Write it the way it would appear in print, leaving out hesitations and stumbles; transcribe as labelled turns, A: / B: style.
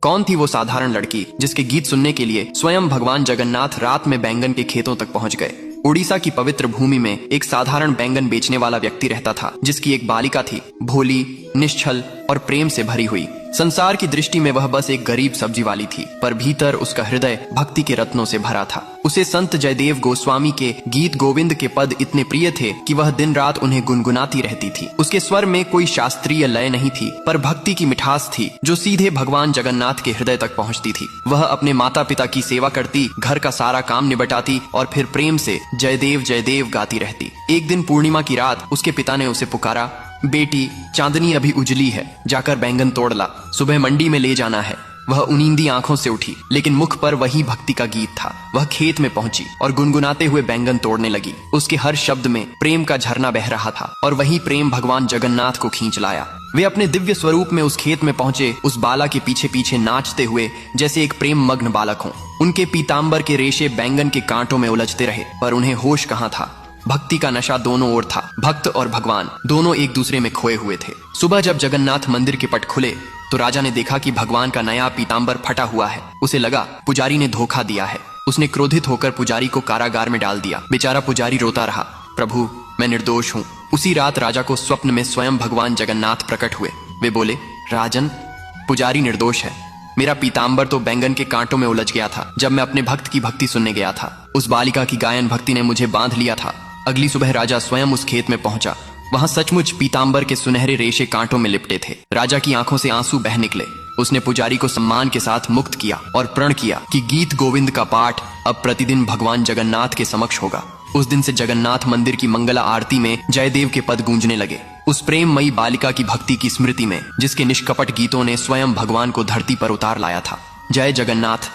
A: कौन थी वो साधारण लड़की जिसके गीत सुनने के लिए स्वयं भगवान जगन्नाथ रात में बैंगन के खेतों तक पहुंच गए। उड़ीसा की पवित्र भूमि में एक साधारण बैंगन बेचने वाला व्यक्ति रहता था, जिसकी एक बालिका थी, भोली, निश्छल और प्रेम से भरी हुई। संसार की दृष्टि में वह बस एक गरीब सब्जी वाली थी, पर भीतर उसका हृदय भक्ति के रत्नों से भरा था। उसे संत जयदेव गोस्वामी के गीत गोविंद के पद इतने प्रिय थे कि वह दिन रात उन्हें गुनगुनाती रहती थी। उसके स्वर में कोई शास्त्रीय लय नहीं थी, पर भक्ति की मिठास थी जो सीधे भगवान जगन्नाथ के हृदय तक पहुंचती थी। वह अपने माता पिता की सेवा करती, घर का सारा काम निबटाती और फिर प्रेम से जयदेव गाती रहती। एक दिन पूर्णिमा की रात उसके पिता ने उसे पुकारा, बेटी, चांदनी अभी उजली है, जाकर बैंगन तोड़ ला, सुबह मंडी में ले जाना है। वह उनींदी आंखों से उठी, लेकिन मुख पर वही भक्ति का गीत था। वह खेत में पहुंची और गुनगुनाते हुए बैंगन तोड़ने लगी। उसके हर शब्द में प्रेम का झरना बह रहा था और वही प्रेम भगवान जगन्नाथ को खींच लाया। वे अपने दिव्य स्वरूप में उस खेत में पहुंचे, उस बाला के पीछे पीछे नाचते हुए जैसे एक प्रेम मग्न बालक हो। उनके पीताम्बर के रेशे बैंगन के कांटों में उलझते रहे, पर उन्हें होश कहाँ था। भक्ति का नशा दोनों ओर था। भक्त और भगवान दोनों एक दूसरे में खोए हुए थे। सुबह जब जगन्नाथ मंदिर के पट खुले तो राजा ने देखा कि भगवान का नया पीताम्बर फटा हुआ है। उसे लगा पुजारी ने धोखा दिया है। उसने क्रोधित होकर पुजारी को कारागार में डाल दिया। बेचारा पुजारी रोता रहा, प्रभु, मैं निर्दोष हूँ। उसी रात राजा को स्वप्न में स्वयं भगवान जगन्नाथ प्रकट हुए। वे बोले, राजन, पुजारी निर्दोष है। मेरा पीताम्बर तो बैंगन के कांटों में उलझ गया था जब मैं अपने भक्त की भक्ति सुनने गया था। उस बालिका की गायन भक्ति ने मुझे बांध लिया था। अगली सुबह राजा स्वयं उस खेत में पहुंचा। वहां सचमुच पीताम्बर के सुनहरे रेशे कांटों में लिपटे थे। राजा की आंखों से आंसू बह निकले। उसने पुजारी को सम्मान के साथ मुक्त किया और प्रण किया कि गीत गोविंद का पाठ अब प्रतिदिन भगवान जगन्नाथ के समक्ष होगा। उस दिन से जगन्नाथ मंदिर की मंगला आरती में जयदेव के पद गूंजने लगे। उस प्रेममयी बालिका की भक्ति की स्मृति में, जिसके निष्कपट गीतों ने स्वयं भगवान को धरती पर उतार लाया था। जय जगन्नाथ।